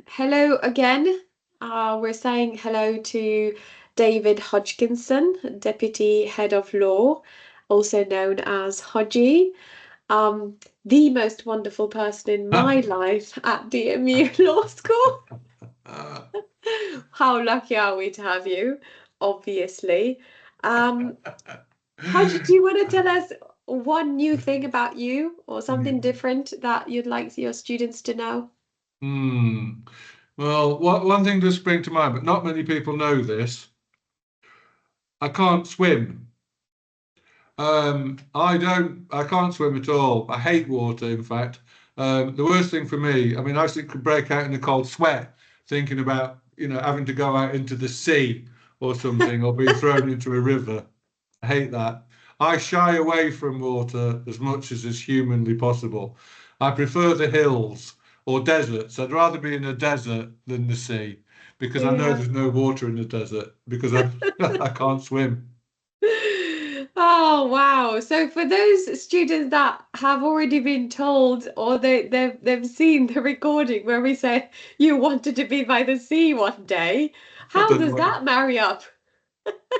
Hello again. We're saying hello to David Hodgkinson, Deputy Head of Law, also known as Hodgie, the most wonderful person in my life at DMU Law School. How lucky are we to have you? Obviously. Hodgie, do you want to tell us one new thing about you or something different that you'd like your students to know? Hmm. Well, one thing does spring to mind, but not many people know this. I can't swim. I can't swim at all. I hate water, in fact. The worst thing for me, I mean, I actually could break out in a cold sweat thinking about, having to go out into the sea or something or being thrown into a river. I hate that. I shy away from water as much as is humanly possible. I prefer the hills or deserts. I'd rather be in a desert than the sea because I know Yeah. there's no water in the desert because I I can't swim. Oh, wow. So for those students that have already been told or they've seen the recording where we say you wanted to be by the sea one day, I how don't does know. that marry up?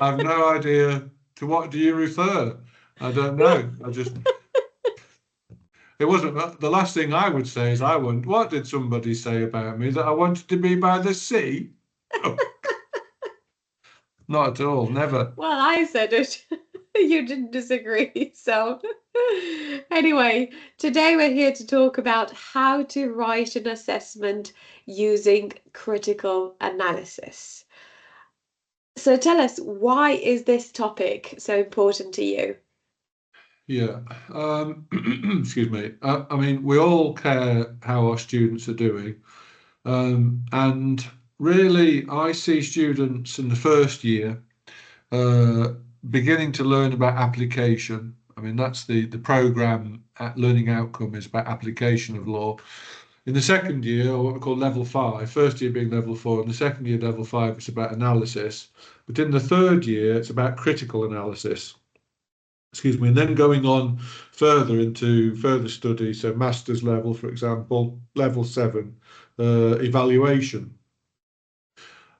I've no idea to what do you refer. I don't know. It wasn't the last thing I would say is I want. What did somebody say about me that I wanted to be by the sea? Not at all. Never. Well, I said it. You didn't disagree. So anyway, today we're here to talk about how to write an assessment using critical analysis. So tell us, why is this topic so important to you? Yeah. Excuse me. I mean, we all care how our students are doing. And really, I see students in the first year uh, beginning to learn about application. I mean, that's the program at learning outcome is about application of law. In the second year, or what we call level five, first year being level four, and the second year, level five, it's about analysis. But in the third year, it's about critical analysis. Excuse me, and then going on further into further study, so master's level, for example, level seven, evaluation.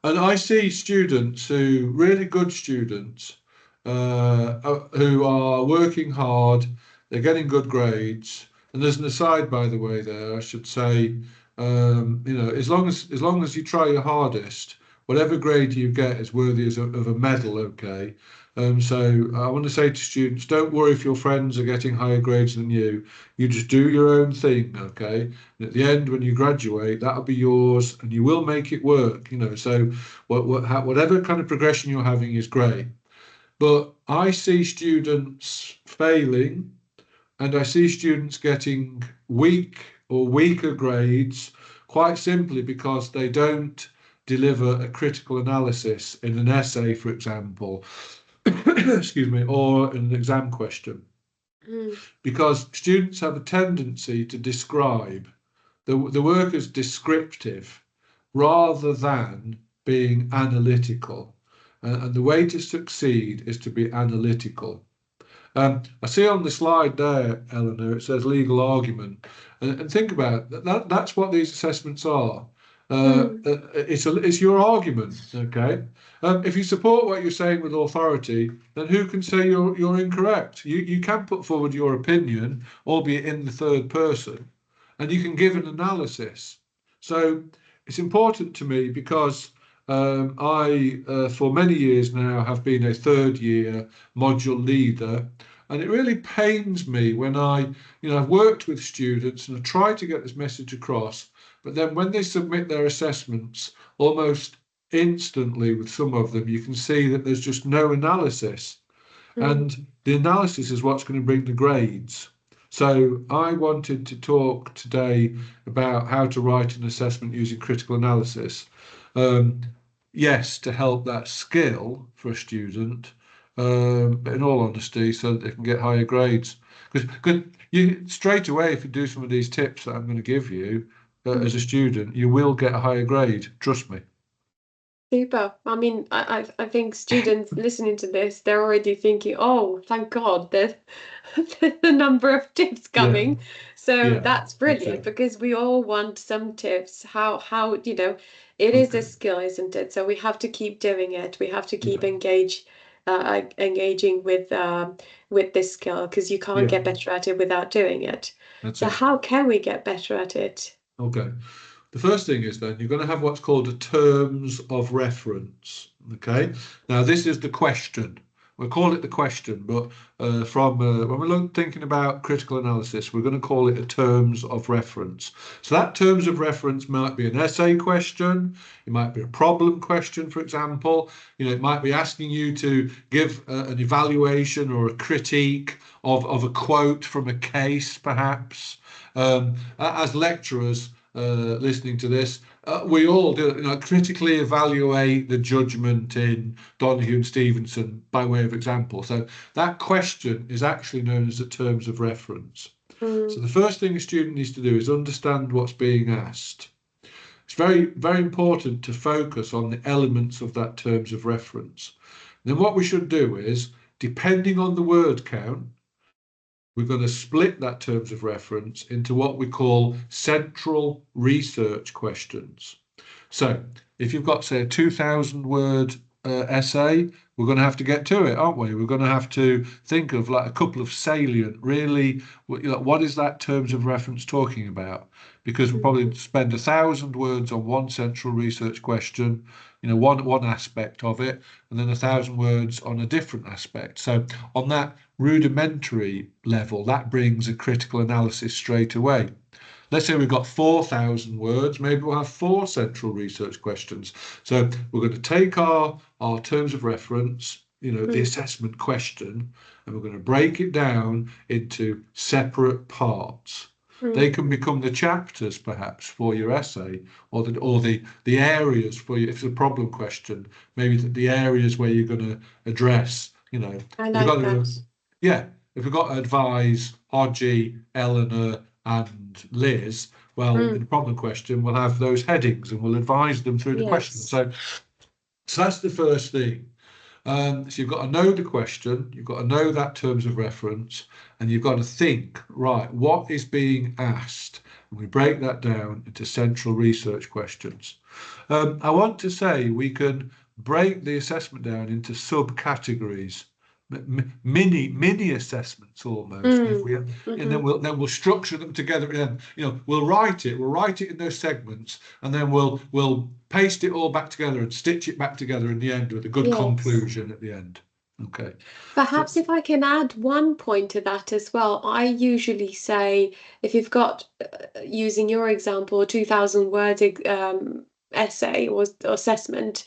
And I see students who, really good students, who are working hard, they're getting good grades. And there's an aside, by the way, there, I should say, as long as you try your hardest, whatever grade you get is worthy of a medal, okay? So I want to say to students, don't worry if your friends are getting higher grades than you. You just do your own thing, okay? And at the end, when you graduate, that'll be yours, and you will make it work. So whatever kind of progression you're having is great. But I see students failing, and I see students getting weak or weaker grades, quite simply because they don't deliver a critical analysis in an essay, for example, excuse me, or an exam question. Mm, Because students have a tendency to describe the work as descriptive rather than being analytical. And the way to succeed is to be analytical. I see on the slide there, Eleanor, it says legal argument. And think about that. That's what these assessments are. mm, It's your argument, okay? If you support what you're saying with authority, then who can say you're incorrect? You can put forward your opinion, albeit in the third person, and you can give an analysis. So it's important to me because for many years now, have been a third year module leader. And it really pains me when I've worked with students and I try to get this message across, but then when they submit their assessments, almost instantly with some of them, you can see that there's just no analysis. mm. And the analysis is what's going to bring the grades. So I wanted to talk today about how to write an assessment using critical analysis. Um, yes, to help that skill for a student, but in all honesty, so that they can get higher grades. Because you straight away, if you do some of these tips that I'm going to give you as a Mm. student, you will get a higher grade. Trust me. Super. I mean, I think students listening to this, they're already thinking, oh, thank God, there's the number of tips Yeah, coming. So yeah, that's that's brilliant it. because we all want some tips. It is a Okay. skill, isn't it? So we have to keep doing it. We have to Yeah, keep engaging with this skill because you can't yeah, get better at it without doing it. that's So it. how can we get better at it? Okay. The first thing is then you're going to have what's called a terms of reference. Okay. Now this is the question. We'll call it the question, but from when we're thinking about critical analysis, we're going to call it a terms of reference. So that terms of reference might be an essay question, it might be a problem question, for example. It might be asking you to give an evaluation or a critique of a quote from a case, perhaps. As lecturers, listening to this, we all do, critically evaluate the judgment in Donahue and Stevenson by way of example. So that question is actually known as the terms of reference. So Mm, the first thing a student needs to do is understand what's being asked. It's very, very important to focus on the elements of that terms of reference. Then what we should do is, depending on the word count, we're going to split that terms of reference into what we call central research questions. So if you've got, say, a 2,000 word essay, we're going to have to get to it, aren't we? We're going to have to think of like a couple of salient, really, what is that terms of reference talking about? Because we'll mm, probably spend 1,000 words on one central research question, one aspect of it, and then 1,000 words on a different aspect. So on that rudimentary level, that brings a critical analysis straight away. Let's say we've got 4,000 words, maybe we'll have four central research questions. So we're going to take our terms of reference, the mm, assessment question, and we're going to break it down into separate parts. They mm. can become the chapters, perhaps, for your essay, or the areas for you. If it's a problem question, maybe the areas where you're going to address. I If you've got like that. to, yeah, if we've got to advise Hodgie, Eleanor, and Liz, well, in the Mm, problem question, we'll have those headings and we'll advise them through the question. yes. So that's the first thing. So you've got to know the question, you've got to know that terms of reference, and you've got to think, right, what is being asked? And we break that down into central research questions. I want to say we can break the assessment down into subcategories, mini assessments almost. And if Mm, we and hmm. then we'll structure them together. And we'll write it in those segments, and then we'll paste it all back together and stitch it back together in the end with a good Yes. conclusion at the end. Okay. So Perhaps if I can add one point to that as well, I usually say if you've got, using your example, a 2,000 word essay or assessment,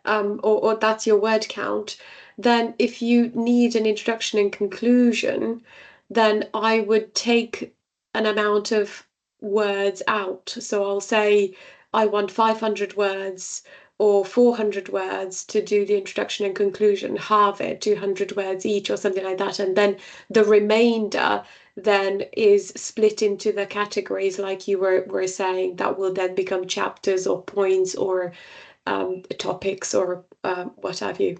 or that's your word count, then if you need an introduction and conclusion, then I would take an amount of words out. So I'll say I want 500 words or 400 words to do the introduction and conclusion, halve it, 200 words each or something like that. And then the remainder then is split into the categories like you were saying that will then become chapters or points or topics or what have you.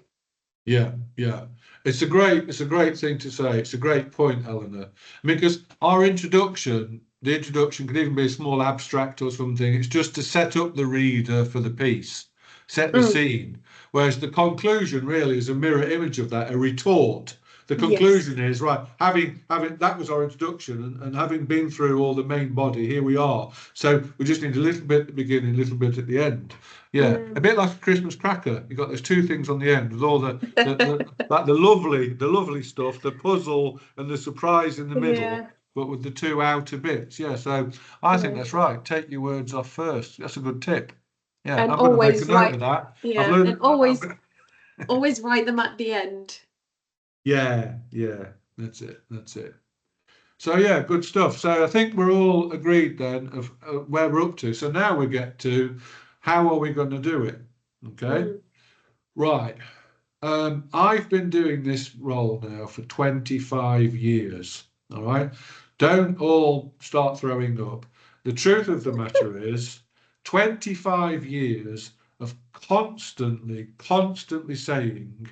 yeah, yeah. It's a great thing to say. It's a great point, Eleanor. I mean, because the introduction could even be a small abstract or something. It's just to set up the reader for the piece, set the Mm, scene. Whereas the conclusion really is a mirror image of that, a retort. The yes. conclusion is right, having that was our introduction, and having been through all the main body, here we are. So we just need a little bit at the beginning, a little bit at the end. Yeah, a Mm. bit like a Christmas cracker. You've got those two things on the end with all the lovely stuff, the puzzle and the surprise in the middle, Yeah, but with the two outer bits. Yeah, so I think yeah. that's right. Take your words off first. That's a good tip. Yeah, And I'm going to make a always note of write, that. I've yeah, and learned. always write them at the end. Yeah, yeah. That's it. That's it. So yeah, good stuff. So I think we're all agreed then of where we're up to. So now we get to how are we going to do it? Okay. Mm, Right. I've been doing this role now for 25 years. All right. Don't all start throwing up. The truth of the matter is, 25 years of constantly saying,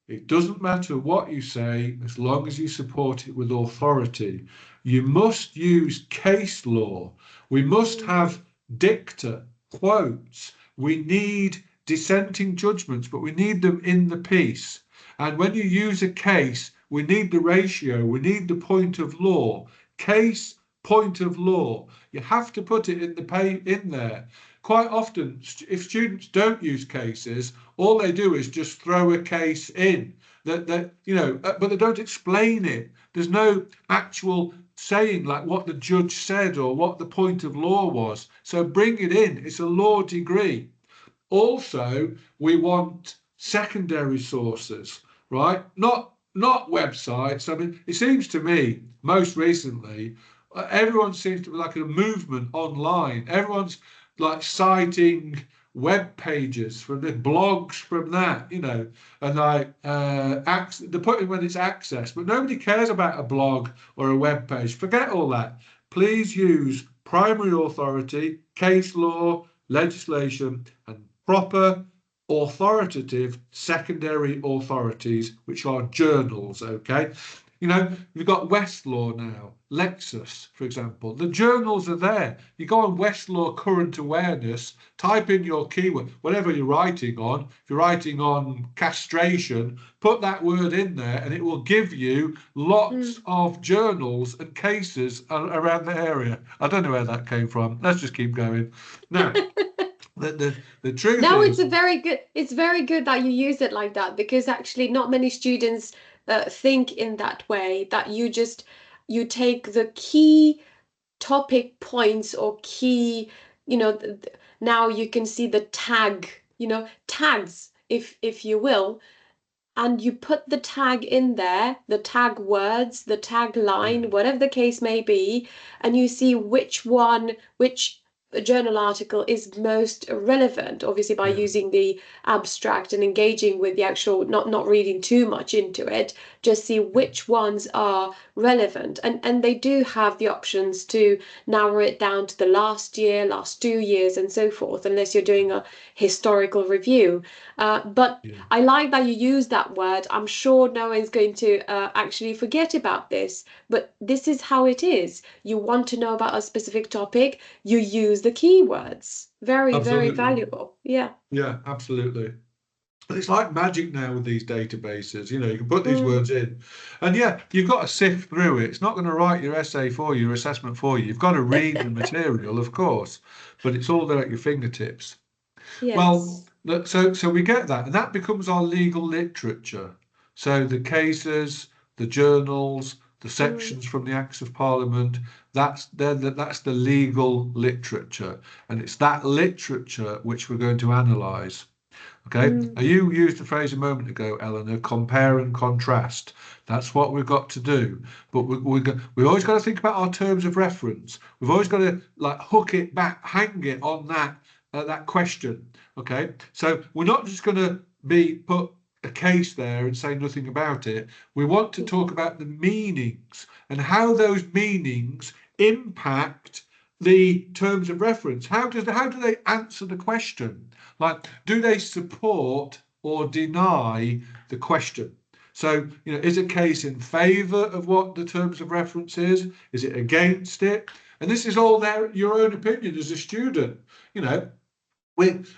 it doesn't matter what you say as long as you support it with authority. You must use case law. We must have dicta, quotes. We need dissenting judgments, but we need them in the piece. And when you use a case, we need the ratio, we need the point of law. Case, point of law. You have to put it in the in there. Quite often, if students don't use cases, all they do is just throw a case in but they don't explain it. There's no actual saying like what the judge said or what the point of law was. So bring it in. It's a law degree. Also, we want secondary sources, right? Not websites. I mean, it seems to me most recently, everyone seems to be like a movement online. Everyone's like citing web pages from the blogs from that, and like the putting when it's access, but nobody cares about a blog or a web page. Forget all that. Please use primary authority, case law, legislation, and proper authoritative secondary authorities, which are journals, okay? You've got Westlaw now, Lexis, for example. The journals are there. You go on Westlaw Current Awareness, type in your keyword, whatever you're writing on. If you're writing on castration, put that word in there and it will give you lots of journals and cases around the area. I don't know where that came from. Let's just keep going. Now, the truth No, is, it's very good that you use it like that, because actually not many students think in that way, that you take the key topic points or key, now you can see the tag, tags, if you will, and you put the tag in there, the tag words, the tag yeah, line, whatever the case may be, and you see which journal article is most relevant, obviously by yeah, using the abstract and engaging with the actual, not reading too much into it, just see yeah, which ones are relevant. And they do have the options to narrow it down to the last year, last 2 years, and so forth, unless you're doing a historical review. But yeah. I like that you use that word. I'm sure no one's going to actually forget about this, but this is how it is. You want to know about a specific topic, you use the keywords. Very, very Absolutely. valuable. Yeah. Yeah, absolutely. It's like magic now with these databases. You can put these Mm, words in, and yeah, you've got to sift through it. It's not going to write your essay for you, your assessment for you. You've got to read the material, of course, but it's all there at your fingertips. Well, yes. so we get that, and that becomes our legal literature. So the cases, the journals, the Mm, sections from the Acts of Parliament, that's the legal literature, and it's that literature which we're going to analyse. Okay, mm, now you used the phrase a moment ago, Eleanor, compare and contrast. That's what we've got to do. But we've always got to think about our terms of reference. We've always got to like hook it back, hang it on that question. Okay, so we're not just going to be put a case there and say nothing about it. We want to talk about the meanings and how those meanings impact the terms of reference. How do they answer the question? Like, do they support or deny the question? So, is a case in favour of what the terms of reference is? Is it against it? And this is all your own opinion as a student. You know,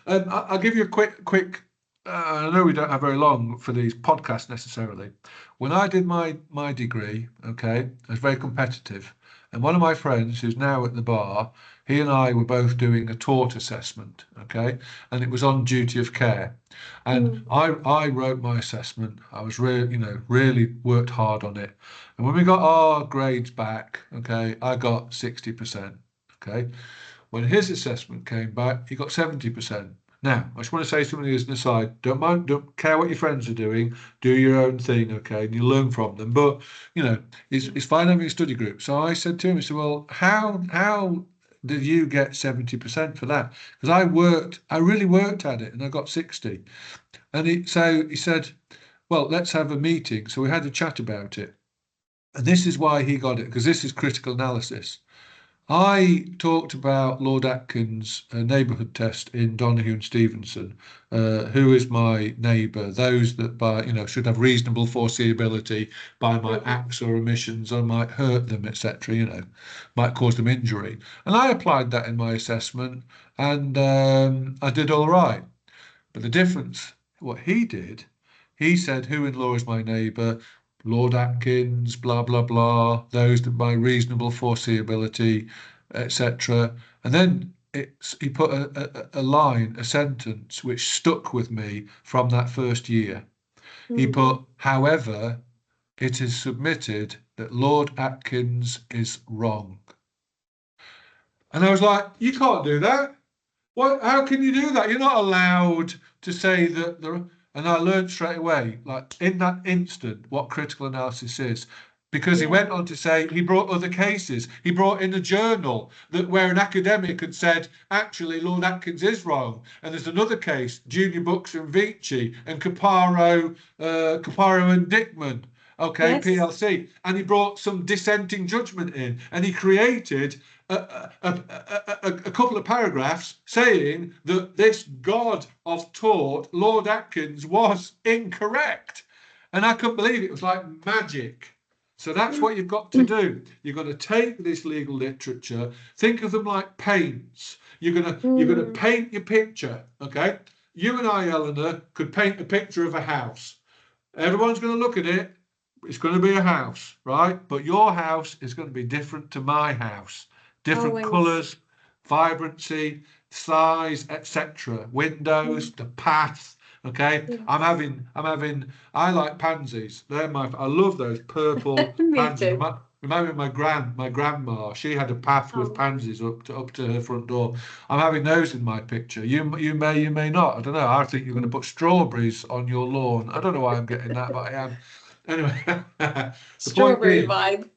I'll give you a quick. I know we don't have very long for these podcasts necessarily. When I did my degree, okay, I was very competitive, and one of my friends who's now at the bar, he and I were both doing a tort assessment, okay, and it was on duty of care, and mm, I wrote my assessment. I was really worked hard on it, and when we got our grades back, okay, I got 60%, okay. When his assessment came back, he got 70%. Now, I just want to say something as an aside. Don't care what your friends are doing. Do your own thing, okay? And you learn from them. But it's fine having a study group. So I said to him, I said, well, how did you get 70% for that? Because I really worked at it, and I got 60. And he said, well, let's have a meeting. So we had a chat about it. And this is why he got it, because this is critical analysis. I talked about Lord Atkins' neighbourhood test in Donahue and Stevenson. Who is my neighbour? Those that by should have reasonable foreseeability by my Mhm. acts or omissions, I might hurt them, etc. Might cause them injury. And I applied that in my assessment, and I did all right. But the difference, what he did, he said, "Who in law is my neighbour? Lord Atkins, blah, blah, blah, those that by reasonable foreseeability, etc." And then he put a line, a sentence, which stuck with me from that first year. He Mhm. put, "However, it is submitted that Lord Atkins is wrong." And I was like, "You can't do that. What? How can you do that? You're not allowed to say that the." And I learned straight away, like in that instant, what critical analysis is, because he went Yeah. on to say he brought other cases. He brought in a journal that where an academic had said, actually, Lord Atkins is wrong. And there's another case, Junior Books and Vici and Caparo and Dickman. Okay, Yes. PLC, and he brought some dissenting judgment in, and he created a couple of paragraphs saying that this god of tort, Lord Atkins, was incorrect. And I couldn't believe it. It was like magic. So that's what you've got to do. You've got to take this legal literature, think of them like paints. You're gonna Mm. paint your picture, okay? You and I, Eleanor, could paint a picture of a house. Everyone's going to look at it. It's going to be a house, right? But your house is going to be different to my house. Different Always. colours, vibrancy, size, etc. Windows, Mm. the path. Okay, Yes. I like pansies. I love those purple Me pansies. too. Remind me of my grandma. She had a path with Oh. pansies up to her front door. I'm having those in my picture. You may not. I don't know. I think you're going to Mm. put strawberries on your lawn. I don't know why I'm getting that, but I am. Anyway, the point Strawberry being, vibe.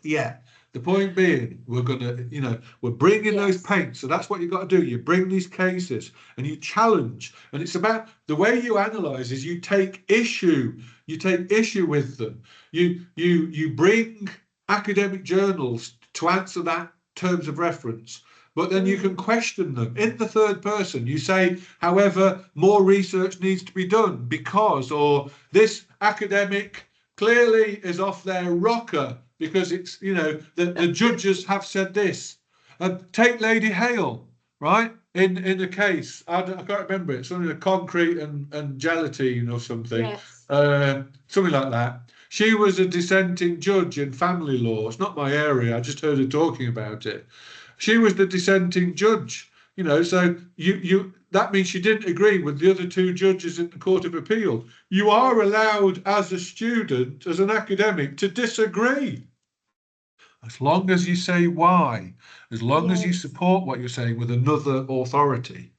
yeah. The point being, we're bringing those Yes. paints. So that's what you've got to do. You bring these cases and you challenge. And it's about the way you analyze is you take issue. You take issue with them. You bring academic journals to answer that terms of reference. But then you can Mm. question them in the third person. You say, however, more research needs to be done because, or this academic clearly is off their rocker because the judges have said this. Take Lady Hale, right? In the case, I can't remember it. Something like concrete and gelatine or something, Yes. something like that. She was a dissenting judge in family law. It's not my area. I just heard her talking about it. She was the dissenting judge. So you that means she didn't agree with the other two judges in the Court of Appeal. You are Yes. allowed as a student, as an academic, to disagree. As long as you say why, as long as you Yes. support what you're saying with another authority.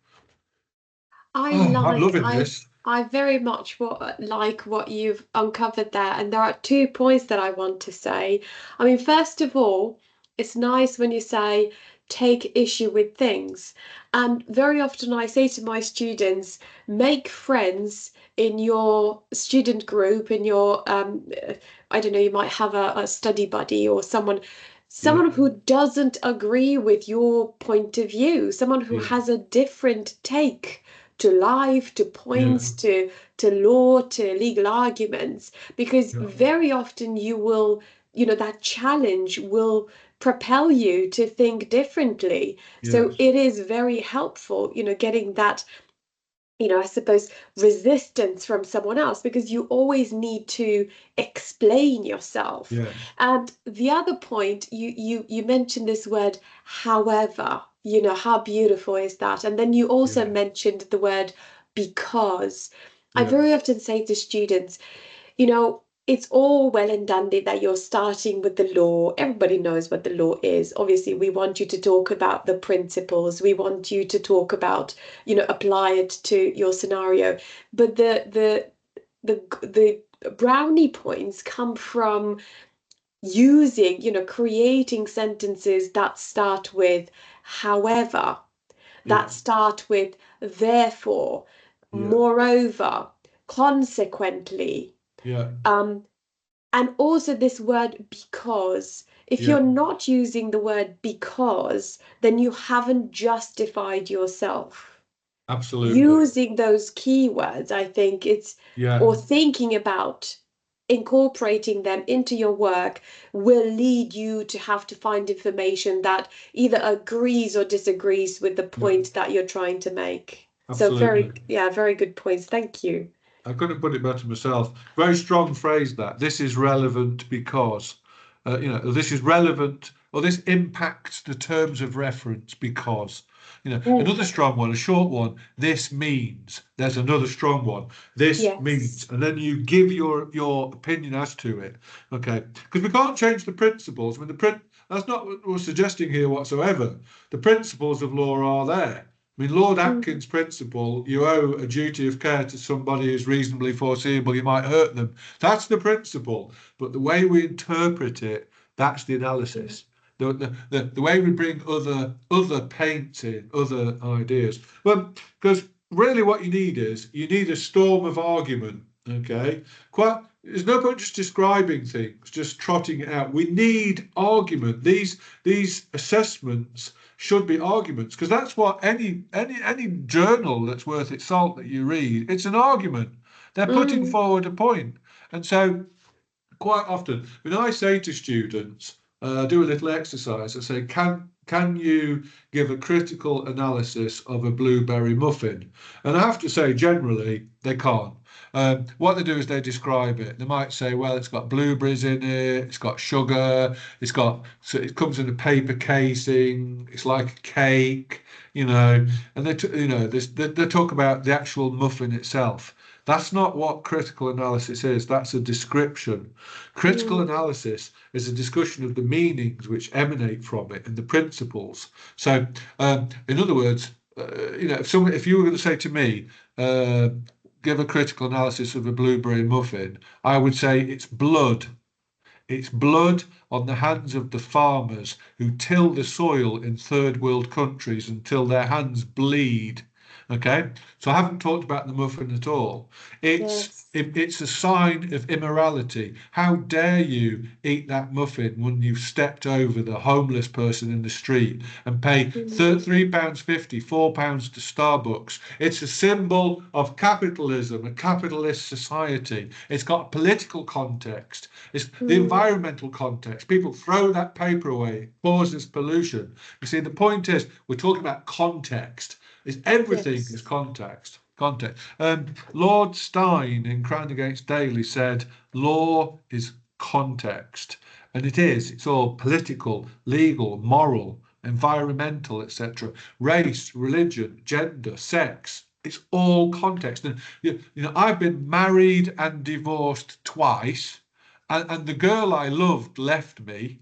I Oh, I'm like loving I this. I very much like what you've uncovered there, and there are 2 points that I want to say. I mean, first of all, it's nice when you say take issue with things. And very often I say to my students, make friends in your student group, in your I don't know, you might have a study buddy or Yeah, someone who doesn't agree with your point of view, someone who yeah, has a different take to life, to yeah, points, to law, to legal arguments, because yeah, very often you will, that challenge will propel you to think differently. So yes, it is very helpful, getting that, I suppose, resistance from someone else, because you always need to explain yourself. yes, And the other point, you mentioned this word, however, how beautiful is that? And then you also yeah, mentioned the word because. I yeah, very often say to students, it's all well and dandy that you're starting with the law. Everybody knows what the law is. Obviously, we want you to talk about the principles. We want you to talk about, apply it to your scenario. But the brownie points come from using, creating sentences that start with however, yeah, that start with therefore, yeah, moreover, consequently. yeah, Um, and also this word because. If Yeah, you're not using the word because, then you haven't justified yourself. absolutely. Using those keywords, I think it's, Yeah, or thinking about incorporating them into your work will lead you to have to find information that either agrees or disagrees with the yeah, point that you're trying to make. So absolutely. very, yeah, very good points. Thank you. I couldn't put it better myself. Very strong phrase that. This is relevant because, this is relevant or this impacts the terms of reference because, Mm, another strong one, a short one, this means. There's another strong one, this means. yes. And then you give your opinion as to it. Okay. Because we can't change the principles. I mean, that's not what we're suggesting here whatsoever. The principles of law are there. I mean, Lord Mm, Atkin's principle, you owe a duty of care to somebody who's reasonably foreseeable you might hurt them. That's the principle. But the way we interpret it, that's the mm, analysis. The way we bring other paints in, other ideas. Well, because really what you need a storm of argument. Okay. There's no point just describing things, just trotting it out. We need argument. These assessments should be arguments because that's what any journal that's worth its salt that you read, it's an argument. They're putting mm, forward a point. And so quite often when I say to students, do a little exercise, I say, can you give a critical analysis of a blueberry muffin? And I have to say, generally, they can't. What they do is they describe it. They might say, well, it's got blueberries in it, it's got sugar, so it comes in a paper casing, it's like a cake, and they talk about the actual muffin itself. That's not what critical analysis is. That's a description. Critical mm, analysis is a discussion of the meanings which emanate from it and the principles. So, in other words, if you were going to say to me, uh, give a critical analysis of a blueberry muffin, I would say it's blood on the hands of the farmers who till the soil in third world countries until their hands bleed. Okay, so I haven't talked about the muffin at all. yes. It's a sign of immorality. How dare you eat that muffin when you've stepped over the homeless person in the street and pay Mm, £3.50, £4 to Starbucks? It's a symbol of capitalism, a capitalist society. It's got political context. It's the mm, environmental context. People throw that paper away, it causes pollution. You see, the point is, we're talking about context. Is everything is yes. context. Context. Lord Stein in Crown Against Daly said, law is context. And it is. It's all political, legal, moral, environmental, etc. Race, religion, gender, sex. It's all context. And I've been married and divorced twice, and the girl I loved left me.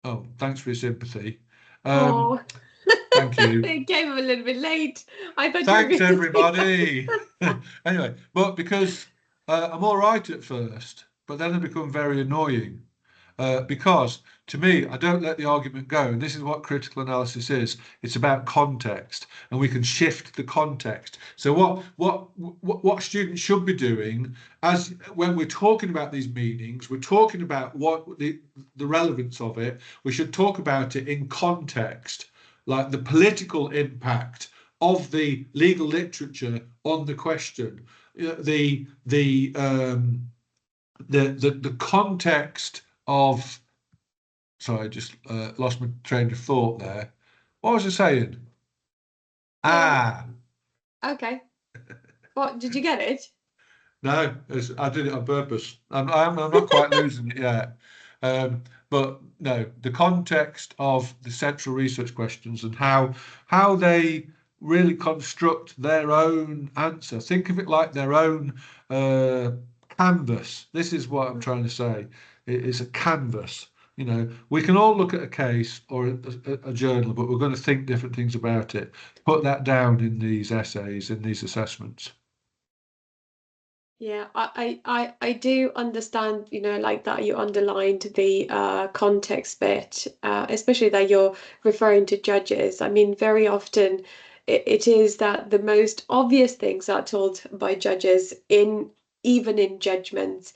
Oh, thanks for your sympathy. Um, Oh, thank you. it came a little bit late. I thought you were Thanks, going to say everybody. Anyway, but because I'm all right at first, but then I become very annoying. Because to me, I don't let the argument go. And this is what critical analysis is. It's about context, and we can shift the context. So what students should be doing as when we're talking about these meanings, we're talking about what the relevance of it. We should talk about it in context, like the political impact of the legal literature on the question, the context of. Sorry, I just lost my train of thought there. What was I saying? well, Ah, okay. What, did you get it? no, I did it on purpose. I'm not quite losing it yet. But no, the context of the central research questions and how they really construct their own answer. Think of it like their own uh, canvas. This is what I'm trying to say. It is a canvas. We can all look at a case or a journal, but we're going to think different things about it. Put that down in these essays, in these assessments. Yeah, I do understand, like that you underlined the context bit, especially that you're referring to judges. I mean, very often it is that the most obvious things are told by judges in even in judgments,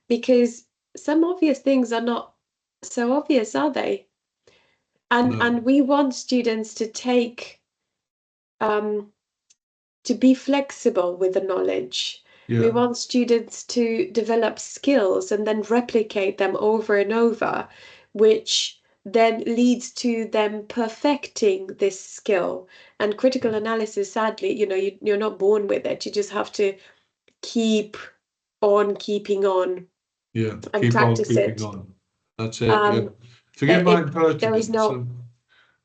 because some obvious things are not so obvious, are they? And No. we want students to take um, to be flexible with the knowledge. We Yeah. want students to develop skills and then replicate them over and over, which then leads to them perfecting this skill. And critical analysis, sadly, you're not born with it. You just have to keep on keeping on Yeah. and Keep on practice keeping it. on. That's it. Yeah. Um, Forgive my there is impertinence. no,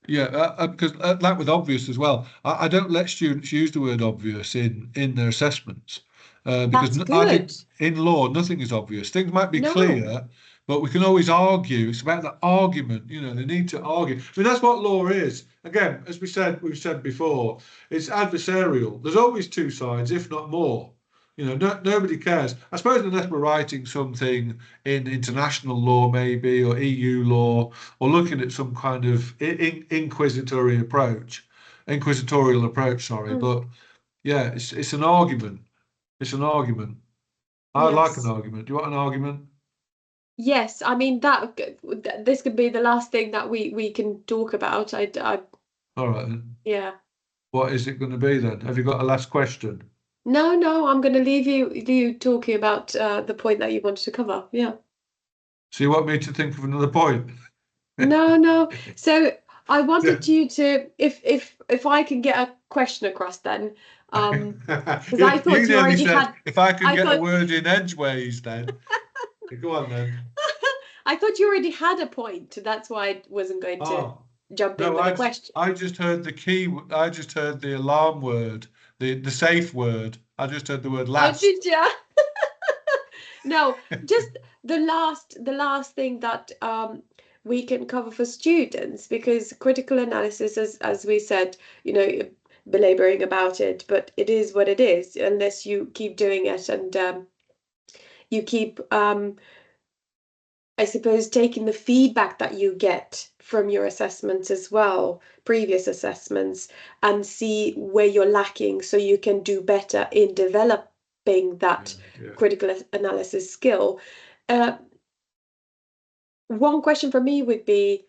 Yeah, because that with obvious as well. I don't let students use the word obvious in their assessments because that's I good. think in law nothing is obvious. Things might be No. clear, but we can always argue. It's about the argument. They need to argue. I mean, that's what law is. Again, as we've said before, it's adversarial. There's always two sides, if not more. Nobody cares. I suppose unless we're writing something in international law, maybe, or EU law, or looking at some kind of inquisitorial approach, sorry. Mm, But yeah, it's an argument. It's an argument. I like an yes. argument. Do you want an argument? Yes, I mean this could be the last thing that we can talk about. All right then. Yeah. What is it going to be then? Have you got a last question? No, no, I'm going to leave you talking about the point that you wanted to cover. Yeah. So you want me to think of another point? No, no. So I Yeah. wanted you to, if I can get a question across then, because I thought You you nearly already said had. if I could I get a thought word in edgeways, then go on then. I thought you already had a point. That's why I wasn't going to Oh jump in no, with a question. I just heard the key. I just heard the alarm word, the safe word. I just heard the word Oh, last. did you? No, just the last thing that we can cover for students, because critical analysis, as we said, belaboring about it, but it is what it is unless you keep doing it and you keep I suppose taking the feedback that you get from your assessments as well, previous assessments, and see where you're lacking so you can do better in developing Yeah, that yeah, critical analysis skill. Uh, One question for me would be,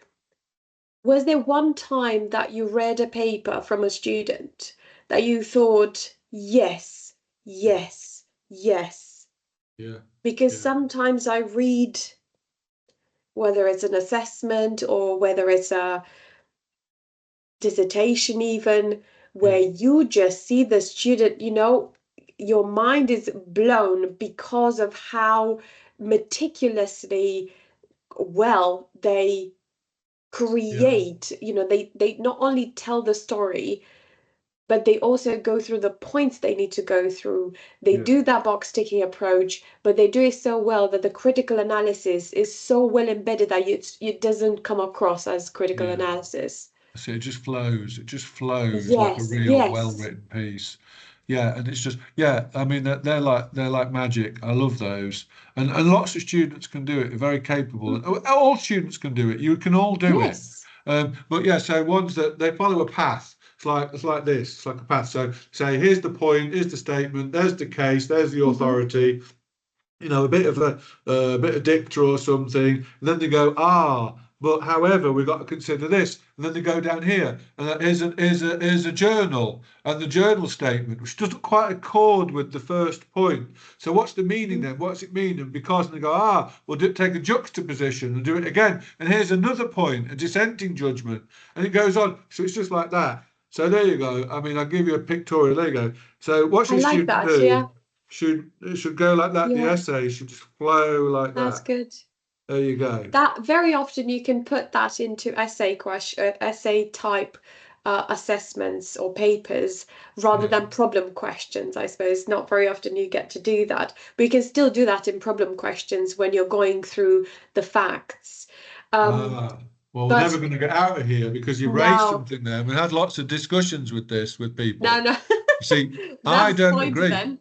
was there one time that you read a paper from a student that you thought, yes, yes, yes? yeah, Because yeah, sometimes I read, whether it's an assessment or whether it's a dissertation even, where yeah, you just see the student, your mind is blown because of how meticulously well they yeah, create, they not only tell the story, but they also go through the points they need to go through. They yeah, do that box ticking approach, but they do it so well that the critical analysis is so well embedded that it doesn't come across as critical yeah. analysis. So it just flows. It just flows like a Yes, real, yes. well-written piece. Yeah, and it's just yeah. I mean, they're like magic. I love those, and lots of students can do it. They're very capable, and Mhm. all students can do it. You can all do it. Yes. But yeah, so ones that they follow a path. It's like this. It's like a path. So say here's the point, here's the statement, there's the case, there's the Hmm. authority, a bit of a bit of dicta or something, and then they go, but however, we've got to consider this, and then they go down here, and here's a journal, and the journal statement, which doesn't quite accord with the first point. So what's the meaning then? What's it mean? And because and they go, we'll take a juxtaposition and do it again, and here's another point, a dissenting judgment, and it goes on. So it's just like that. So there you go. I mean, I'll give you a pictorial. There you go. So what I should a like student that. Yeah. do? Should go like that. The Yeah. essay should just flow like That's that. good. There you go. That very often you can put that into essay type assessments or papers rather Yeah. than problem questions, I suppose. Not very often you get to do that, but you can still do that in problem questions when you're going through the facts. Um, Ah, well, we're never but going to get out of here because you raised no, something there. We had lots of discussions with this with no, people. no. You see, I That's the don't point agree. then.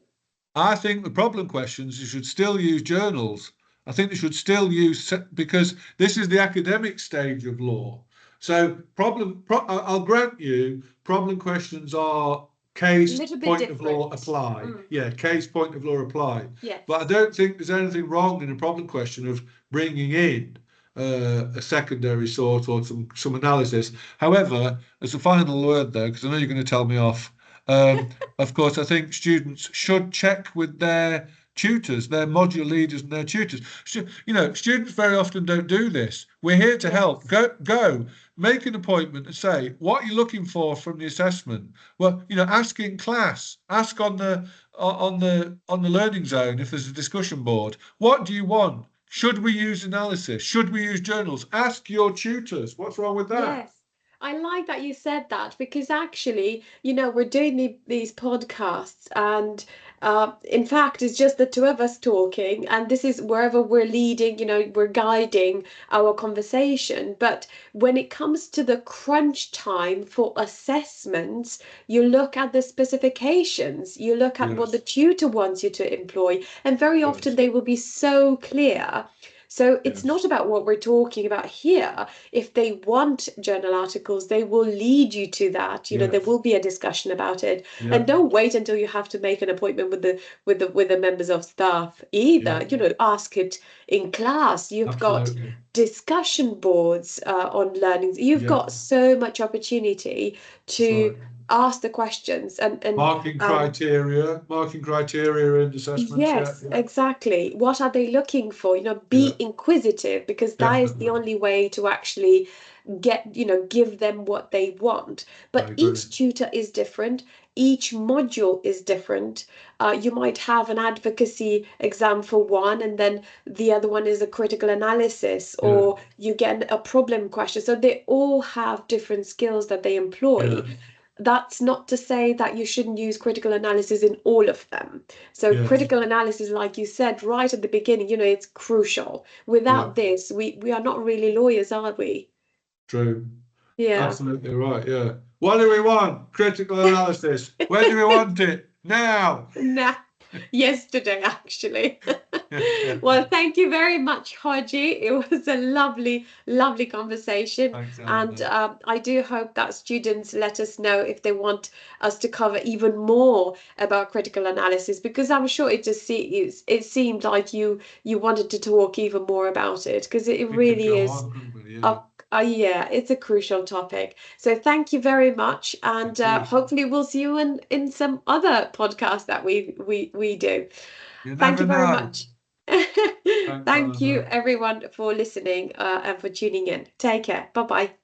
I think the problem questions you should still use journals. I think they should still use because this is the academic stage of law. So I'll grant you problem questions are A case little bit point of law different. apply. Mm, Yeah, case point of law apply. But I yes. don't think there's anything wrong in a problem question of bringing in a secondary sort or some analysis. However, as a final word there, because I know you're going to tell me off, of course, I think students should check with their tutors, their module leaders, and their tutors. Students very often don't do this. We're here to help. Yes. Go, make an appointment and say what you're looking for from the assessment. Well, ask in class, ask on the learning zone if there's a discussion board. What do you want? Should we use analysis? Should we use journals? Ask your tutors. What's wrong with that? Yes, I like that you said that because actually, we're doing these podcasts, and in fact, it's just the two of us talking, and this is wherever we're leading, we're guiding our conversation. But when it comes to the crunch time for assessments, you look at the specifications, you look at what the Yes, tutor wants you to employ, and very often yes, they will be so clear. So it's not yes, about what we're talking about here. If they want journal articles, they will lead you to that. There yes, will be a discussion about it. yeah, And don't wait until you have to make an appointment with the members of staff yeah, either. Ask it in class. You've got absolutely. discussion boards on learning. You've Yeah, got so much opportunity that's right. to ask the questions and Marking criteria in assessments. Yeah, yes, yeah, exactly. What are they looking for? yeah, Be inquisitive because that is the definitely. only way to actually give them what they want. I But agree. each tutor is different, each module is different. You might have an advocacy exam for one, and then the other one is a critical analysis, Yeah, or you get a problem question. So they all have different skills that they employ. yeah, That's not to say that you shouldn't use critical analysis in all of them. So yes, critical analysis, like you said right at the beginning, it's crucial. yeah, Without this, we are not really lawyers, are we? true. Yeah. Absolutely right. Yeah. What do we want? Critical analysis. Where do we want it? Now. Nah, yesterday actually. Well, Thanks, thank you very much, Hodgie. It was a lovely, lovely conversation. And Eleanor. I do hope that students let us know if they want us to cover even more about critical analysis, because I'm sure it seemed like you wanted to talk even more about it, because it We could really go is. on, couldn't we? Uh, Yeah. yeah, it's a crucial topic. So thank you very much, and Thank you. hopefully we'll see you in some other podcast that we do. You Thank never you very know. much. Thanks, Thank you Eleanor. everyone for listening and for tuning in. Take care. Bye bye.